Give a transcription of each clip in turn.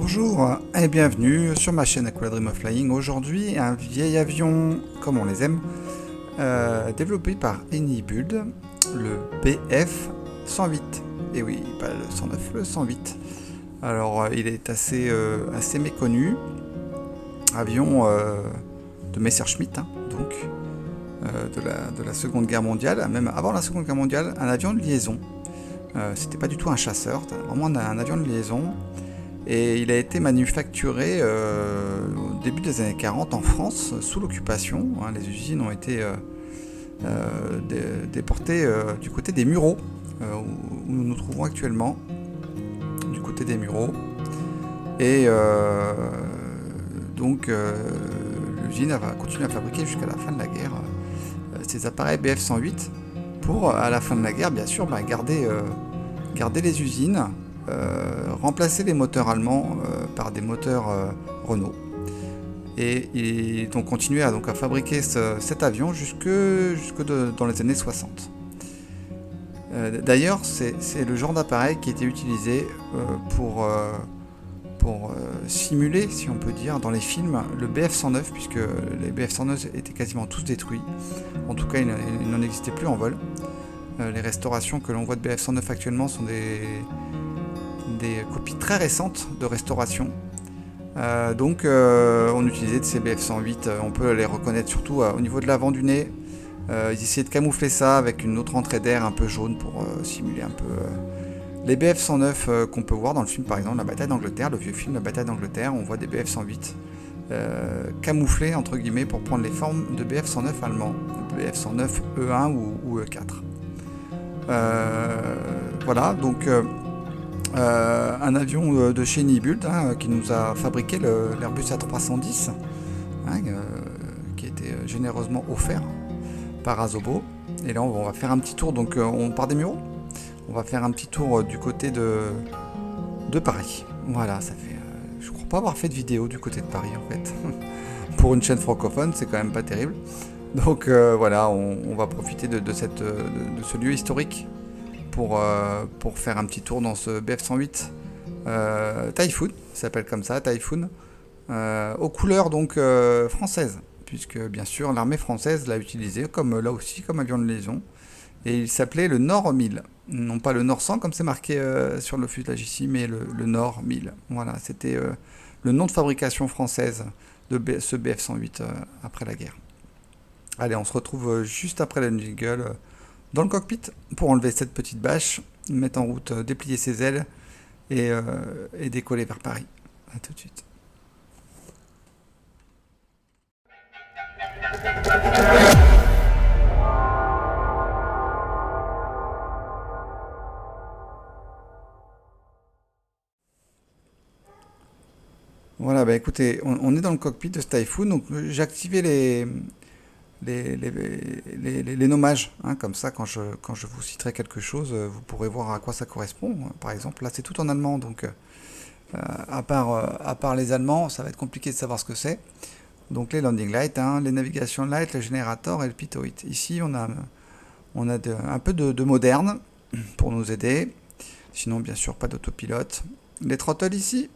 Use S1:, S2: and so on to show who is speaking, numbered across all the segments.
S1: Bonjour et bienvenue sur ma chaîne Aquila Dream of Flying. Aujourd'hui, un vieil avion comme on les aime, développé par AnyBuild, le BF-108. Et oui, pas le 109, le 108. Alors, il est assez méconnu. Avion de Messerschmitt, hein, donc de la Seconde Guerre mondiale, même avant la Seconde Guerre mondiale, un avion de liaison. C'était pas du tout un chasseur, c'était vraiment un avion de liaison. Et il a été manufacturé au début des années 40 en France, sous l'occupation. Hein, les usines ont été déportées du côté des Mureaux, où nous nous trouvons actuellement, du côté des Mureaux. Et donc l'usine va continuer à fabriquer jusqu'à la fin de la guerre ces appareils BF-108 pour, à la fin de la guerre, bien sûr, garder les usines. Remplacer les moteurs allemands par des moteurs Renault. Et ils ont continué à fabriquer cet avion jusque dans les années 60. D'ailleurs, c'est le genre d'appareil qui était utilisé pour simuler, si on peut dire, dans les films, le BF-109, puisque les BF-109 étaient quasiment tous détruits. En tout cas, il n'en existait plus en vol. Les restaurations que l'on voit de BF-109 actuellement sont des copies très récentes de restauration. On utilisait de ces BF-108, on peut les reconnaître surtout au niveau de l'avant du nez. Ils essayaient de camoufler ça avec une autre entrée d'air un peu jaune pour simuler un peu les BF-109 qu'on peut voir dans le film, par exemple La Bataille d'Angleterre, le vieux film La Bataille d'Angleterre. On voit des BF-108 camouflés entre guillemets pour prendre les formes de BF-109 allemands, BF-109 E1 ou E4. Voilà, donc un avion de chez AnyBuild, hein, qui nous a fabriqué l'Airbus A310, hein, qui a été généreusement offert par Azobo. Et là on va faire un petit tour, donc on part des Mureaux, on va faire un petit tour du côté de Paris. Voilà, ça fait je crois pas avoir fait de vidéo du côté de Paris en fait. Pour une chaîne francophone, c'est quand même pas terrible. Donc voilà, on va profiter de ce lieu historique pour faire un petit tour dans ce BF-108 Typhoon, ça s'appelle comme ça, Typhoon, aux couleurs donc françaises, puisque bien sûr l'armée française l'a utilisé comme là aussi comme avion de liaison, et il s'appelait le Nord 1000, non pas le Nord 100 comme c'est marqué sur le fuselage ici, mais le Nord 1000. Voilà, c'était le nom de fabrication française de ce BF-108 après la guerre. Allez, on se retrouve juste après la jingle dans le cockpit pour enlever cette petite bâche, mettre en route, déplier ses ailes et décoller vers Paris. A tout de suite. Voilà, écoutez, on est dans le cockpit de ce Typhoon, donc j'ai activé les nommages, hein, comme ça quand je vous citerai quelque chose, vous pourrez voir à quoi ça correspond. Par exemple, là c'est tout en allemand, donc à part les Allemands, ça va être compliqué de savoir ce que c'est. Donc les landing lights, hein, les navigation lights, le générateur et le pitot. Ici on a un peu de moderne pour nous aider. Sinon bien sûr pas d'autopilote. Les throttles ici.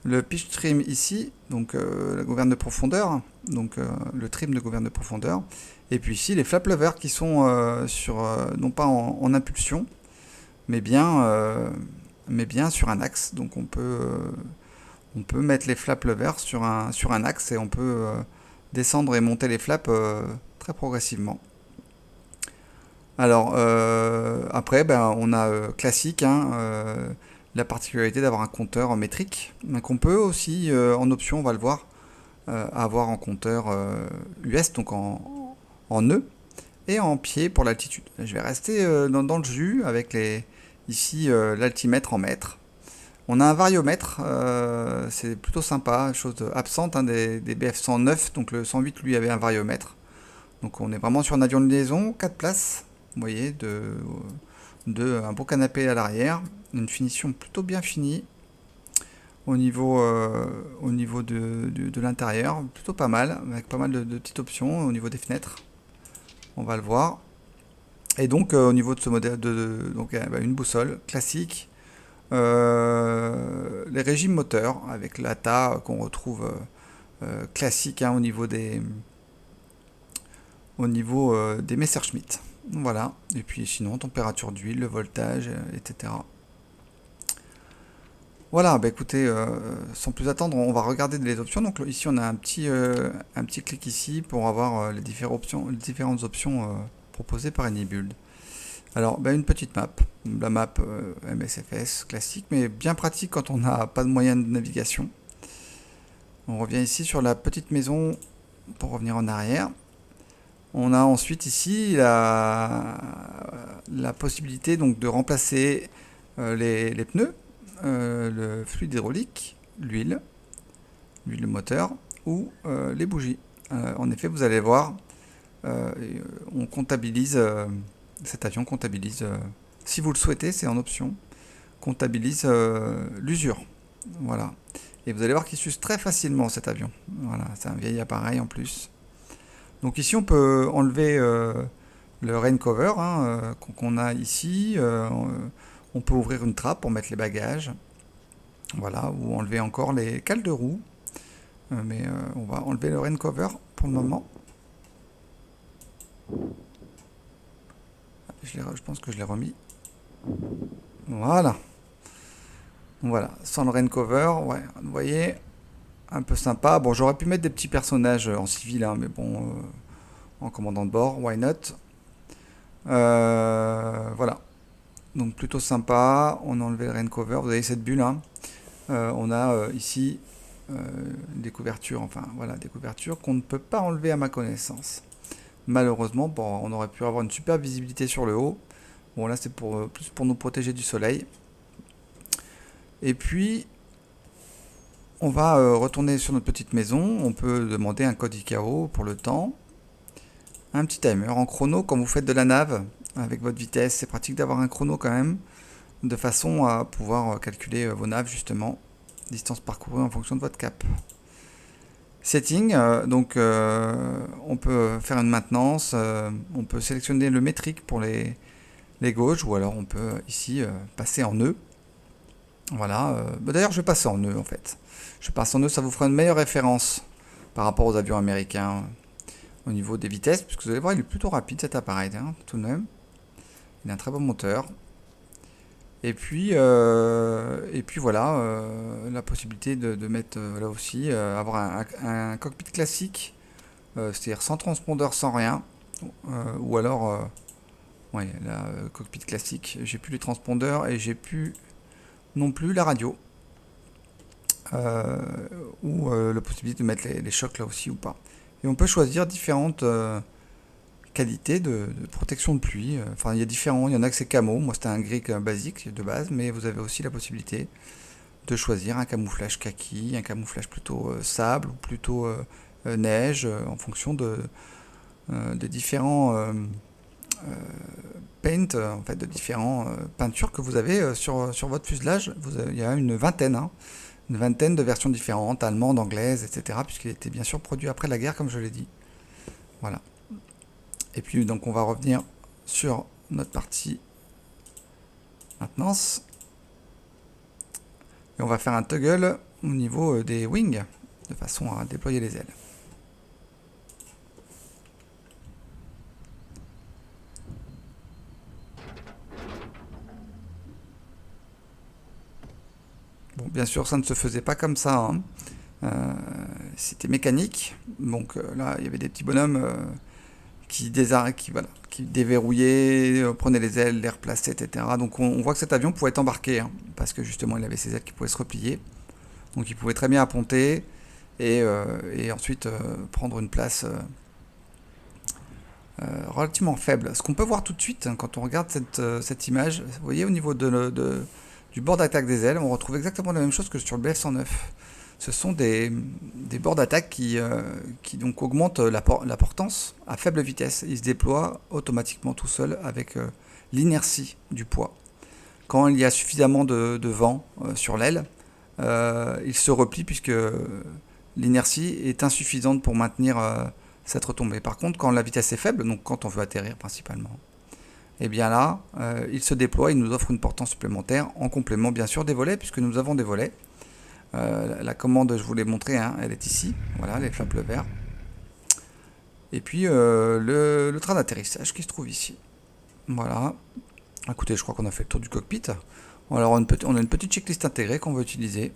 S1: Le pitch trim ici, donc la gouverne de profondeur, donc le trim de gouverne de profondeur. Et puis ici les flap levers qui sont non pas en impulsion, mais bien sur un axe. Donc on peut mettre les flap levers sur un axe et on peut descendre et monter les flaps très progressivement. Alors après, on a classique, hein, la particularité d'avoir un compteur métrique, qu'on peut aussi, en option, on va le voir, avoir en compteur US, donc en nœud, et en pied pour l'altitude. Je vais rester dans le jus avec ici l'altimètre en mètres. On a un variomètre, c'est plutôt sympa, chose absente, hein, des BF-109, donc le 108 lui avait un variomètre. Donc on est vraiment sur un avion de liaison, 4 places, vous voyez, un beau canapé à l'arrière, une finition plutôt bien finie au niveau de l'intérieur, plutôt pas mal, avec pas mal de petites options au niveau des fenêtres, on va le voir. Et donc au niveau de ce modèle, une boussole classique, les régimes moteurs avec l'ATA qu'on retrouve classique hein, au niveau des Messerschmitt. Voilà, et puis sinon température d'huile, le voltage, etc. Voilà, bah écoutez, sans plus attendre, on va regarder les options. Donc ici on a un petit clic ici pour avoir les différentes options proposées par AnyBuild. Alors bah, une petite map, la map MSFS classique, mais bien pratique quand on n'a pas de moyen de navigation. On revient ici sur la petite maison pour revenir en arrière. On a ensuite ici la possibilité donc de remplacer les pneus, le fluide hydraulique, l'huile moteur ou les bougies. En effet, vous allez voir, on comptabilise, cet avion comptabilise, si vous le souhaitez, c'est en option, comptabilise l'usure. Voilà. Et vous allez voir qu'il s'use très facilement cet avion. Voilà, c'est un vieil appareil en plus. Donc ici on peut enlever le rain cover hein, qu'on a ici. On peut ouvrir une trappe pour mettre les bagages. Voilà, ou enlever encore les cales de roue. Mais on va enlever le rain cover pour le moment. Je pense que je l'ai remis. Voilà. Voilà, sans le rain cover, ouais, vous voyez, un peu sympa. Bon, j'aurais pu mettre des petits personnages en civil, hein, mais bon, en commandant de bord, why not. Voilà, donc plutôt sympa. On a enlevé le rain cover, vous avez cette bulle, hein. On a ici des couvertures, enfin voilà, des couvertures qu'on ne peut pas enlever à ma connaissance. Malheureusement, bon, on aurait pu avoir une super visibilité sur le haut. Bon, là c'est plus pour nous protéger du soleil. Et puis, on va retourner sur notre petite maison. On peut demander un code ICAO pour le temps. Un petit timer en chrono quand vous faites de la nave avec votre vitesse. C'est pratique d'avoir un chrono quand même, de façon à pouvoir calculer vos naves justement. Distance parcourue en fonction de votre cap. Setting, donc on peut faire une maintenance. On peut sélectionner le métrique pour les gauges. Ou alors on peut ici passer en nœud. Voilà, d'ailleurs je vais passer en nœud en fait. Je passe en nœud, ça vous fera une meilleure référence par rapport aux avions américains au niveau des vitesses, puisque vous allez voir il est plutôt rapide cet appareil, hein, tout de même. Il a un très bon moteur. Et puis voilà, la possibilité de mettre là aussi, avoir un cockpit classique, c'est-à-dire sans transpondeur, sans rien. Ou alors, ouais, la cockpit classique, j'ai plus les transpondeurs et j'ai plus non plus la radio ou la possibilité de mettre les chocs là aussi ou pas. Et on peut choisir différentes qualités de protection de pluie. Enfin, il y a différents, il y en a que c'est camo. Moi, c'était un gris basique de base, mais vous avez aussi la possibilité de choisir un camouflage kaki, un camouflage plutôt sable ou plutôt neige, en fonction des différents paint, en fait, de différentes peintures que vous avez sur votre fuselage. Il y a une vingtaine, hein, une vingtaine de versions différentes, allemandes, anglaises, etc., puisqu'il était bien sûr produit après la guerre, comme je l'ai dit. Voilà. Et puis, donc, on va revenir sur notre partie maintenance. Et on va faire un toggle au niveau des wings, de façon à déployer les ailes. Bon, bien sûr, ça ne se faisait pas comme ça, hein. C'était mécanique. Donc là, il y avait des petits bonhommes qui déverrouillaient, prenaient les ailes, les replaçaient, etc. Donc on voit que cet avion pouvait être embarqué, hein, parce que justement, il avait ses ailes qui pouvaient se replier. Donc il pouvait très bien apponter et ensuite prendre une place relativement faible. Ce qu'on peut voir tout de suite, hein, quand on regarde cette image, vous voyez au niveau du bord d'attaque des ailes, on retrouve exactement la même chose que sur le BF-109. Ce sont des bords d'attaque qui donc augmentent la portance à faible vitesse. Ils se déploient automatiquement tout seuls avec l'inertie du poids. Quand il y a suffisamment de vent sur l'aile, il se replie puisque l'inertie est insuffisante pour maintenir cette retombée. Par contre, quand la vitesse est faible, donc quand on veut atterrir principalement, et bien là, il se déploie, il nous offre une portance supplémentaire en complément bien sûr des volets, puisque nous avons des volets. La commande, je vous l'ai montré, hein, elle est ici, voilà, les flaps verts. Et puis le train d'atterrissage qui se trouve ici. Voilà. Écoutez, je crois qu'on a fait le tour du cockpit. Alors on a une petite checklist intégrée qu'on va utiliser.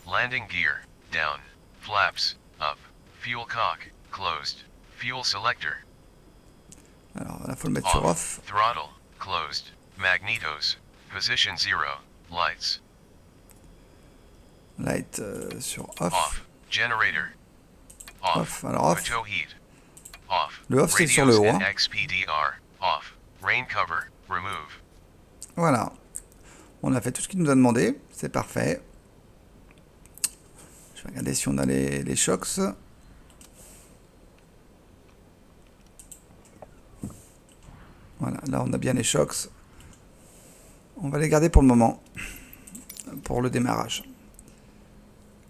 S2: Landing gear, down, flaps, up, fuel cock, closed, fuel selector.
S1: Alors là, faut le mettre sur off.
S2: Throttle, closed, magnetos, position 0, lights.
S1: Light sur off.
S2: Off, generator.
S1: Off, alors off.
S2: Auto heat. Off.
S1: Le off c'est sur le haut. Hein.
S2: XPDR, off. Rain cover, remove.
S1: Voilà. On a fait tout ce qu'il nous a demandé. C'est parfait. Je vais regarder si on a les shocks. Voilà, là on a bien les shocks. On va les garder pour le moment. Pour le démarrage.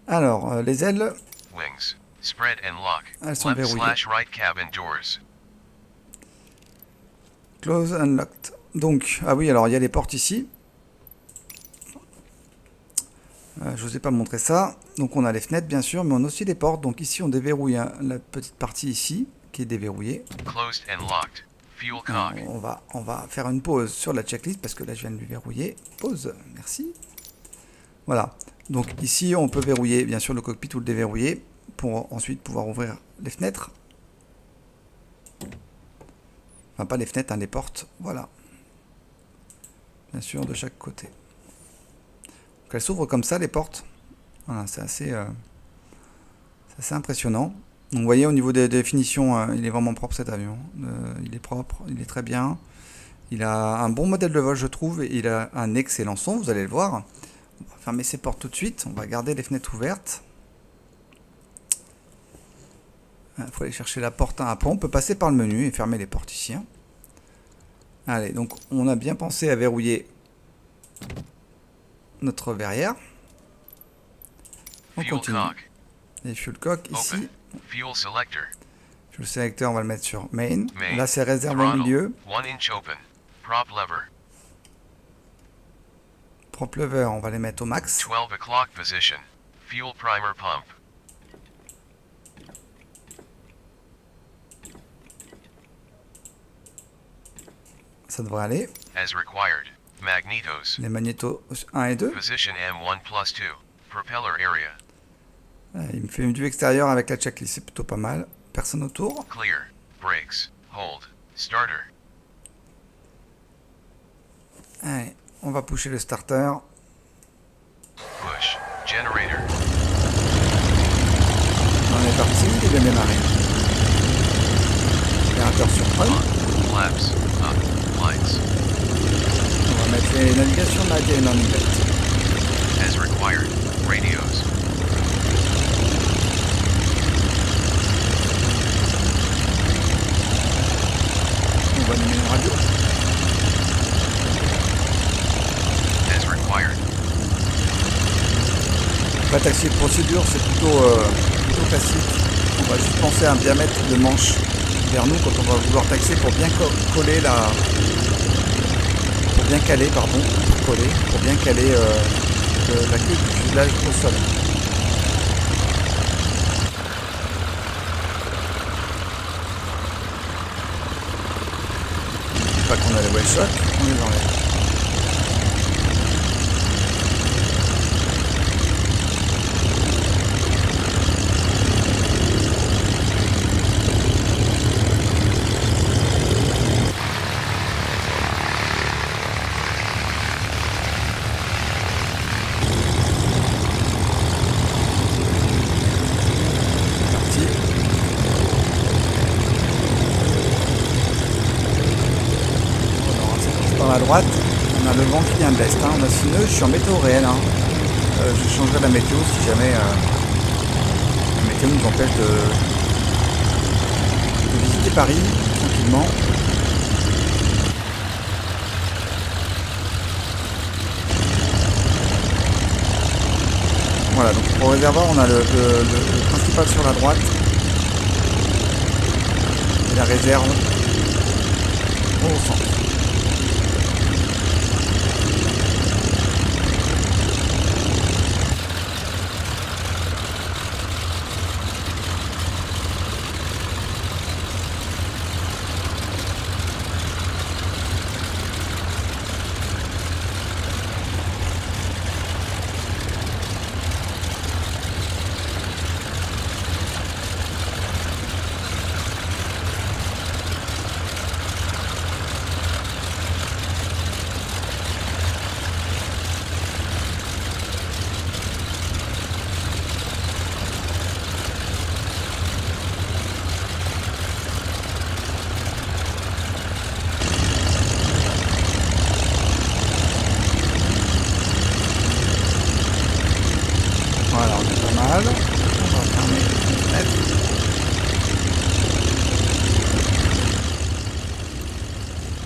S1: Alors, les ailes.
S2: Wings. Spread and lock.
S1: Elles sont verrouillées.
S2: Right cabin doors.
S1: Close and locked. Donc, ah oui, alors il y a les portes ici. Je vous ai pas montré ça. Donc on a les fenêtres bien sûr, mais on a aussi les portes. Donc ici on déverrouille la petite partie ici qui est déverrouillée.
S2: Closed and locked. Fuel cock.
S1: On va faire une pause sur la checklist parce que là je viens de lui verrouiller. Pause, merci. Voilà. Donc ici on peut verrouiller bien sûr le cockpit ou le déverrouiller pour ensuite pouvoir ouvrir les fenêtres. Enfin pas les fenêtres, hein, les portes. Voilà. Bien sûr de chaque côté. Donc elles s'ouvrent comme ça les portes. Voilà, c'est assez impressionnant. Donc vous voyez au niveau des définitions, il est vraiment propre cet avion. Il est propre, il est très bien. Il a un bon modèle de vol je trouve. Et il a un excellent son, vous allez le voir. On va fermer ces portes tout de suite. On va garder les fenêtres ouvertes. Il faut aller chercher la porte. Après on peut passer par le menu et fermer les portes ici. Hein. Allez, donc on a bien pensé à verrouiller notre verrière. On continue. Et fuel cock ici.
S2: Fuel selector.
S1: Fuel selector, on va le mettre sur main. Là c'est réserve au milieu.
S2: 1 inch open. Prop lever.
S1: Prop lever, on va les mettre au max.
S2: 12 o'clock position. Fuel primer pump.
S1: Ça devrait aller.
S2: As required. Magnetos.
S1: Les magnétos 1 et 2.
S2: Position M1+2. Propeller area.
S1: Il me fait une vue extérieure avec la checklist, c'est plutôt pas mal. Personne autour.
S2: Clear. Brakes. Hold. Starter.
S1: Allez, on va pusher le starter.
S2: Push. Generator.
S1: On est parti, il est bien démarré. Générateur sur prod.
S2: Flaps. Up. Lights.
S1: On va mettre les navigations night et landing light.
S2: As required. Radios.
S1: On va allumer une radio.
S2: As required.
S1: La taxi de procédure, c'est plutôt classique. On va juste penser à un diamètre de manche vers nous quand on va vouloir taxer pour bien coller pour bien caler la queue du fuselage au sol. Une fois qu'on a les whale shock, on les enlève. À droite, on a le vent qui vient de l'est. Hein. On a 6 nœuds, je suis en météo réel. Hein. Je changerai la météo si jamais la météo nous empêche de visiter Paris tranquillement. Voilà, donc pour le réservoir, on a le principal sur la droite et la réserve au centre. Voilà, on est pas mal. On va fermer les fenêtres.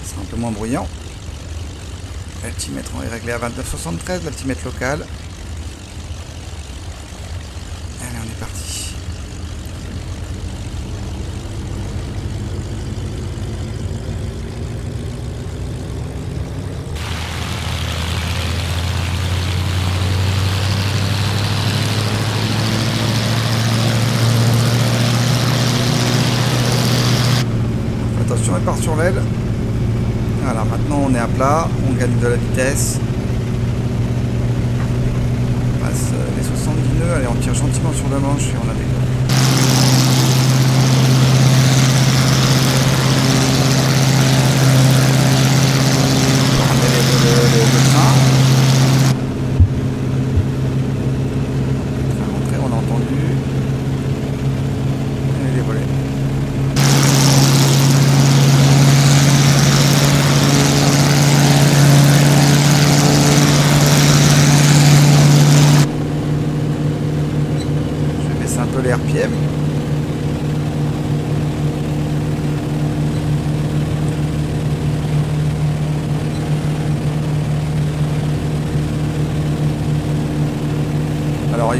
S1: Ce sera un peu moins bruyant. L'altimètre, on est réglé à 29,73, l'altimètre local. Allez, on est parti. Attention, elle part sur l'aile. Voilà, maintenant on est à plat, on gagne de la vitesse. On passe les 70 nœuds, allez, on tire gentiment sur le manche et on a des gars. On va ramener le train. On va rentrer, on a entendu. Et les volets. Un peu les RPM. Alors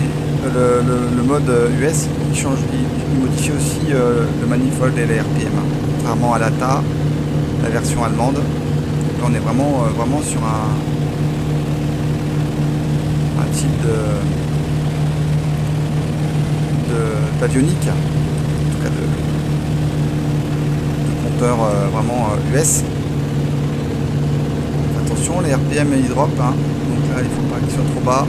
S1: le mode US il change, il modifie aussi le manifold et les RPM, contrairement à l'ATA, la version allemande. Donc là, on est vraiment sur un type d'avionique, en tout cas de compteur vraiment US. Attention, les RPM ils drop, hein. Donc là il faut pas qu'ils soient trop bas.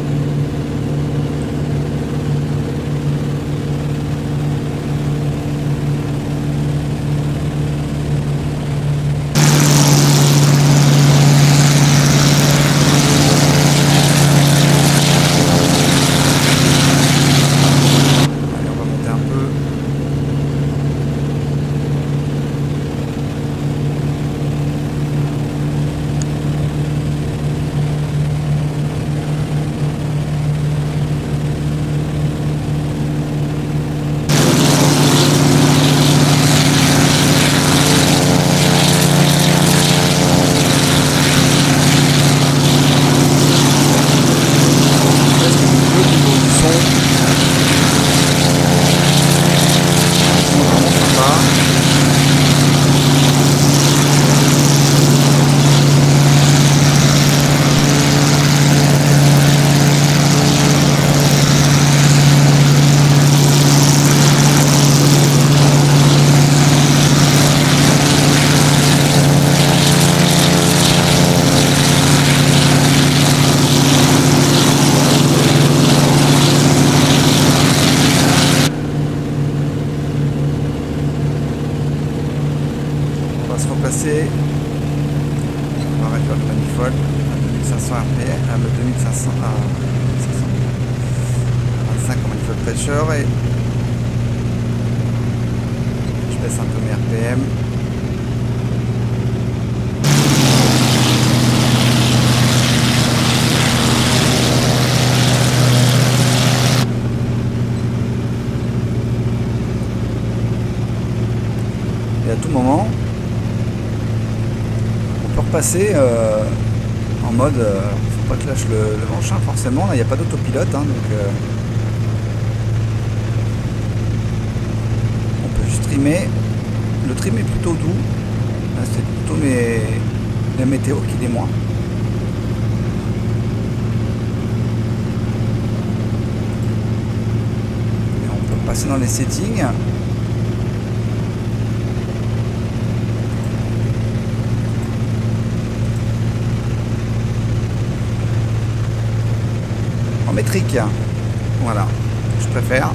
S1: passer. On va réduire le manifold à 2500 RPM, à 2500 à 25 en manifold pressure et je baisse un peu mes RPM. Et à tout moment, on peut repasser en mode, faut pas que lâche le manche, hein, forcément, là il n'y a pas d'autopilote, hein, donc on peut juste trimer. Le trim est plutôt doux, là, c'est plutôt la météo qui démoie. Et on peut passer dans les settings. En métrique, voilà, je préfère.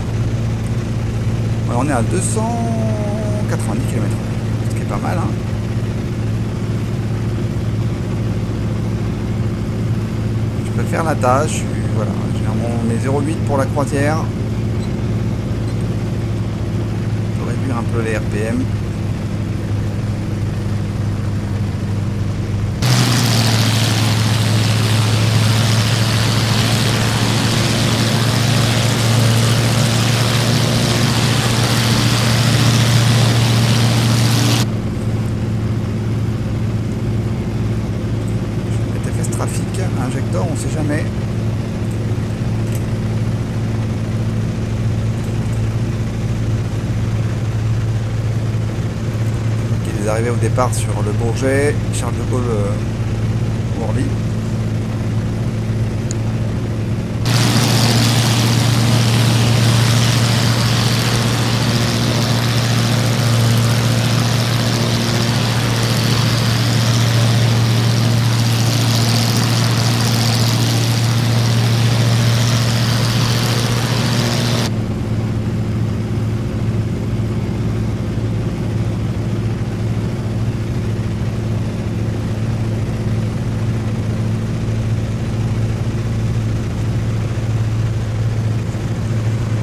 S1: Alors on est à 290 km, ce qui est pas mal, hein. Je préfère la tâche, voilà, généralement on met 0,8 pour la croisière. On peut réduire un peu les RPM. Injecteur, on sait jamais. Donc il est arrivé au départ sur le Bourget, Charles de Gaulle, Orly.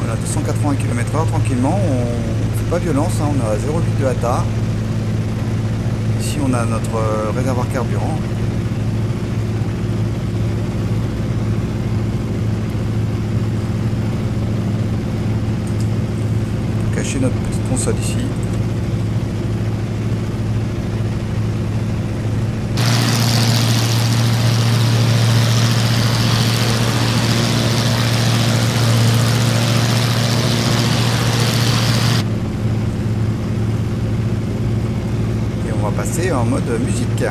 S1: Voilà, 280 km/h tranquillement, on ne fait pas violence, hein, on a 0,8 de hata. Ici on a notre réservoir carburant. On peut cacher notre petite console ici. On va passer en mode musique.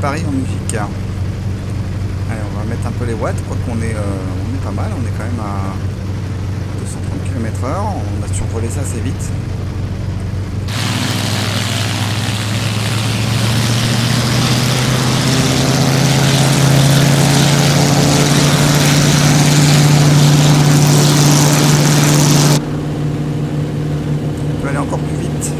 S1: Paris en musique. Allez, on va mettre un peu les watts, quoi qu'on est, on est pas mal, on est quand même à 230 km/h, on a survolé ça assez vite. On peut aller encore plus vite.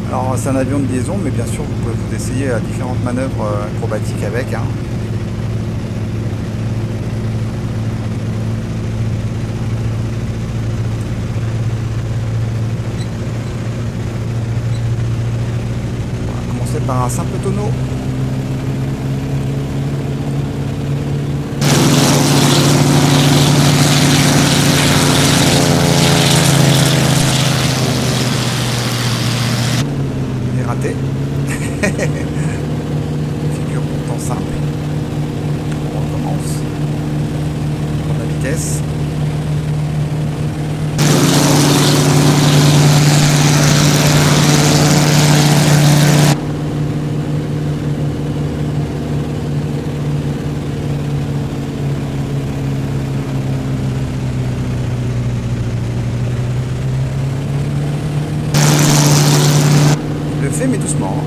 S1: Alors c'est un avion de liaison, mais bien sûr vous pouvez vous essayer à différentes manœuvres acrobatiques avec. Hein. On va commencer par un simple tonneau. Raté. Figure pourtant simple. On recommence. On prend la vitesse. Je le fais mais doucement.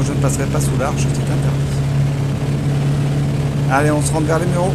S1: Sinon je ne passerai pas sous l'arche, c'est interdit. Allez, on se rend vers les Mureaux.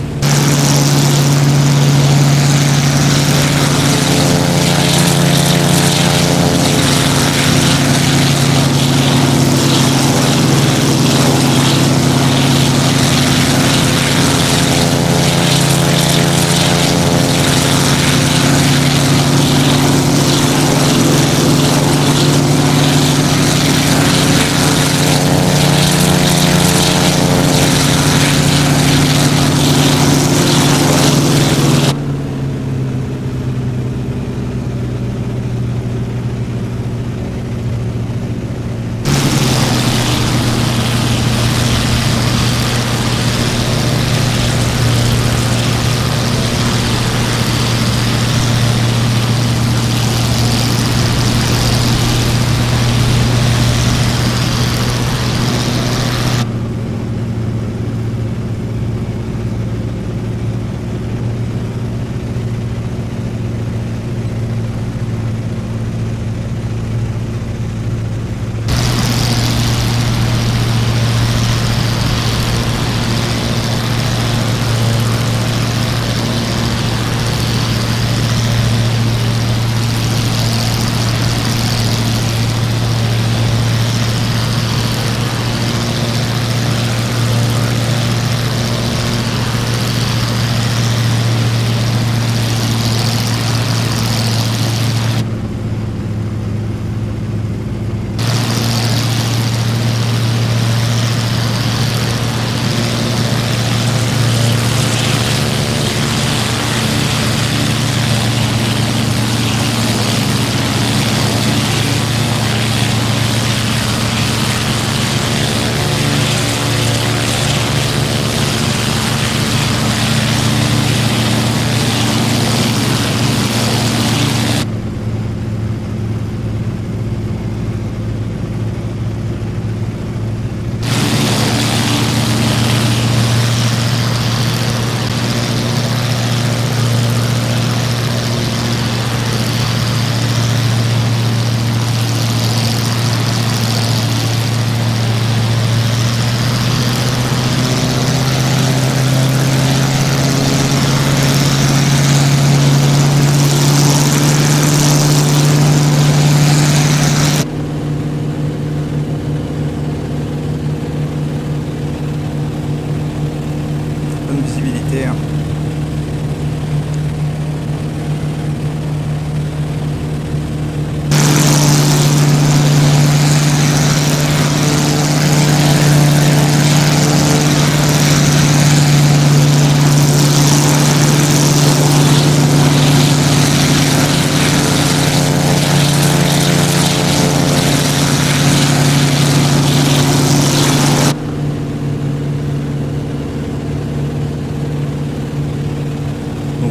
S1: Visibilité.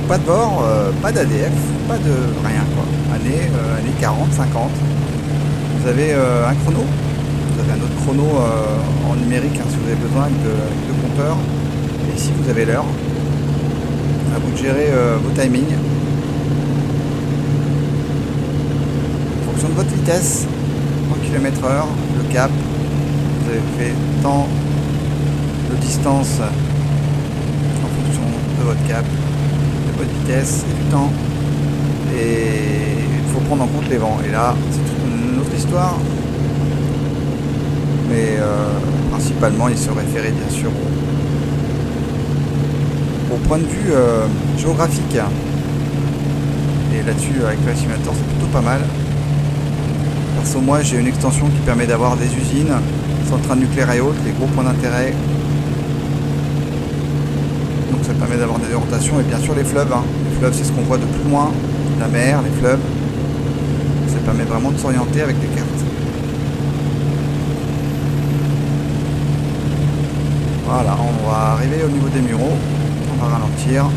S1: Pas de bord, pas d'ADF, pas de rien quoi. Année 40, 50. Vous avez un chrono, vous avez un autre chrono en numérique hein, si vous avez besoin avec deux compteurs. Et ici vous avez l'heure. À vous de gérer vos timings. En fonction de votre vitesse, en km/h, le cap, vous avez fait tant de distance en fonction de votre cap. Votre vitesse et du temps, et il faut prendre en compte les vents, et là c'est toute une autre histoire, mais principalement il se référait bien sûr au point de vue géographique, et là-dessus avec le simulator c'est plutôt pas mal. Perso moi j'ai une extension qui permet d'avoir des usines, centrales nucléaires et autres, les gros points d'intérêt. Ça permet d'avoir des orientations et bien sûr les fleuves. Hein. Les fleuves c'est ce qu'on voit de plus loin, la mer, les fleuves. Ça permet vraiment de s'orienter avec les cartes. Voilà, on va arriver au niveau des Mureaux. On va ralentir.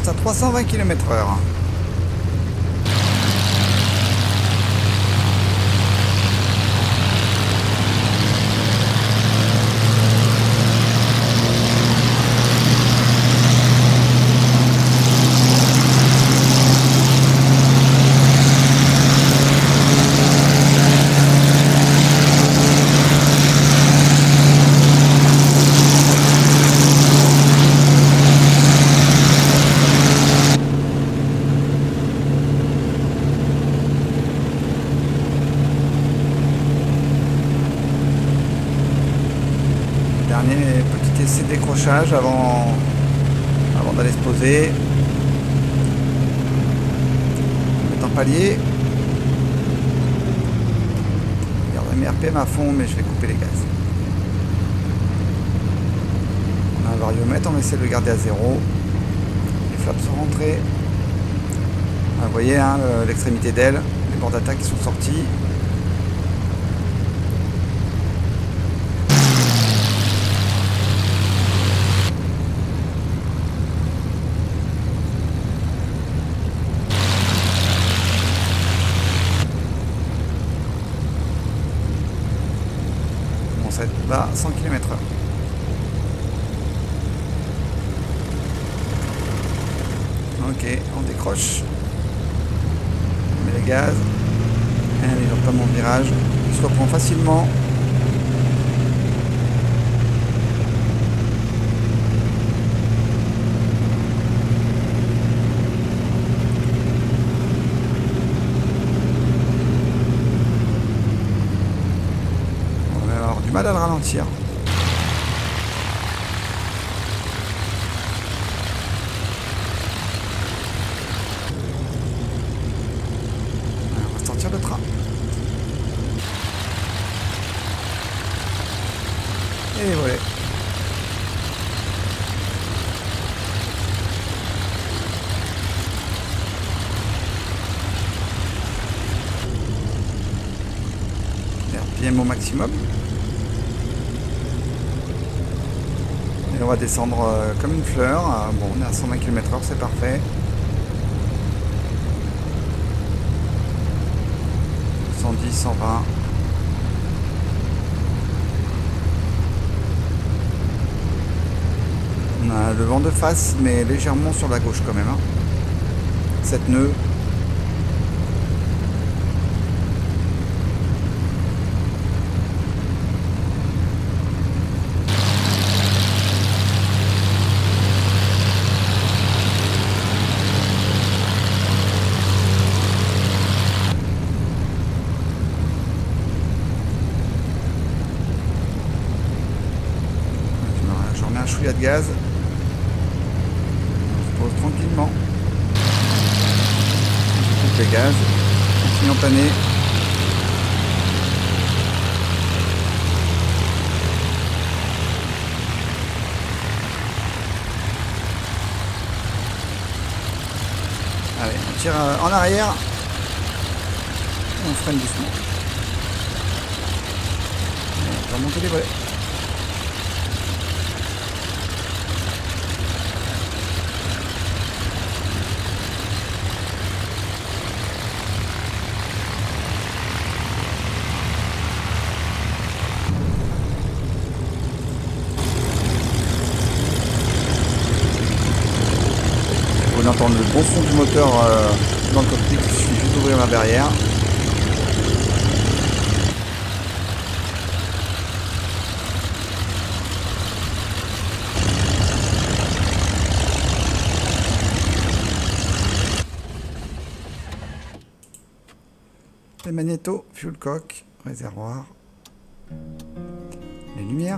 S1: reste à 320 km/h. Dernier petit essai de décrochage avant d'aller se poser. On va mettre en palier. Je garde mes RPM à fond, mais je vais couper les gaz. On a un variomètre, on va essayer de le garder à 0. Les flaps sont rentrés. Ah, vous voyez hein, l'extrémité d'aile, les bords d'attaque qui sont sortis. Ça va être bas, 100 km/h. Ok, on décroche. On met les gaz. Allez, j'entends mon virage. Il se reprend facilement. Mal à le ralentir. On va sortir le train. Et voilà. RPM au maximum. Et on va descendre comme une fleur. Bon, on est à 120 km/h, c'est parfait. 110, 120. On a le vent de face, mais légèrement sur la gauche quand même. 7 nœuds. Je remets un chouïa de gaz. On se pose tranquillement. Je coupe les gaz. Continue en planer. Allez, on tire en arrière. Et on freine doucement. Et on va remonter les volets. Vous entendez le bon son du moteur dans le cockpit, il suffit juste d'ouvrir la barrière. Les magnétos, fuel cock, réservoir, les lumières.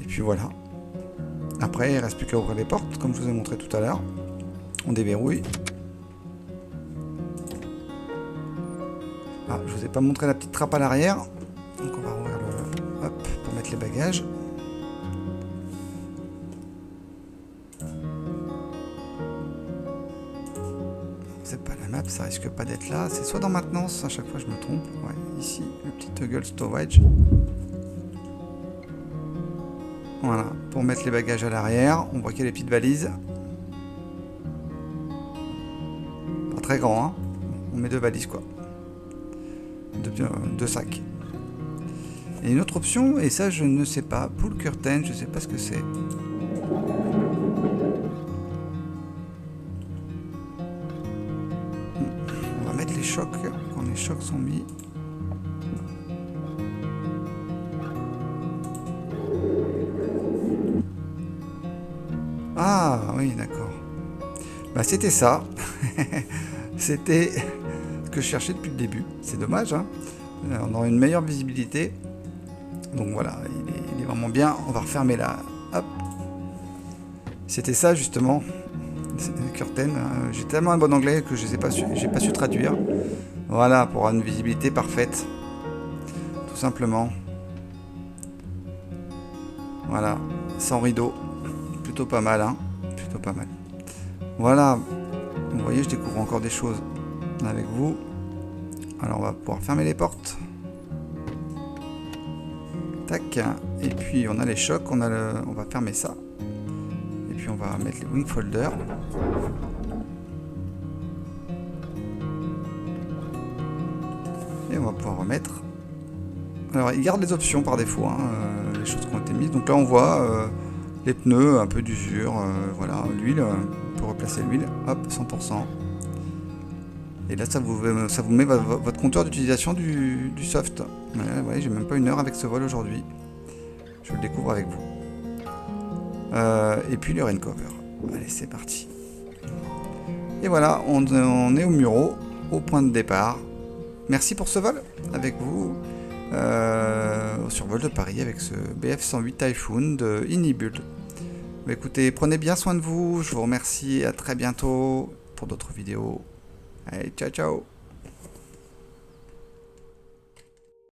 S1: Et puis voilà. Après, il ne reste plus qu'à ouvrir les portes, comme je vous ai montré tout à l'heure. On déverrouille. Ah, je vous ai pas montré la petite trappe à l'arrière. Donc on va ouvrir le... Hop, pour mettre les bagages. C'est pas la map, ça risque pas d'être là. C'est soit dans maintenance, à chaque fois je me trompe. Ouais, ici, le petit toggle storage. Voilà, pour mettre les bagages à l'arrière. On voit qu'il y a les petites valises. Pas très grand, hein. On met 2 valises, quoi. 2 sacs. Et une autre option, et ça je ne sais pas, pull curtain, je ne sais pas ce que c'est. On va mettre les chocs, quand les chocs sont mis. Ah oui, d'accord. Bah c'était ça. C'était ce que je cherchais depuis le début. C'est dommage, hein. On aura une meilleure visibilité. Donc voilà, il est vraiment bien. On va refermer là. Hop. C'était ça justement. Curtain. J'ai tellement un bon anglais que j'ai pas su traduire. Voilà, pour avoir une visibilité parfaite. Tout simplement. Voilà, sans rideau. Plutôt pas mal, hein. Plutôt pas mal. Voilà. Vous voyez, je découvre encore des choses avec vous. Alors on va pouvoir fermer les portes. Tac. Et puis on a les chocs, on va fermer ça. Et puis on va mettre les wing folders. Et on va pouvoir remettre. Alors il garde les options par défaut, hein, les choses qui ont été mises. Donc là on voit les pneus, un peu d'usure, voilà, l'huile, on peut replacer l'huile, hop, 100%. Et là, ça vous met votre compteur d'utilisation du soft. Vous voyez, j'ai même pas 1 heure avec ce vol aujourd'hui. Je le découvre avec vous. Et puis le rain cover. Allez, c'est parti. Et voilà, on est au Muro, au point de départ. Merci pour ce vol avec vous. Au survol de Paris avec ce BF-108 Typhoon de Inibuild. Bah, écoutez, prenez bien soin de vous. Je vous remercie. À très bientôt pour d'autres vidéos. Allez, ciao ciao.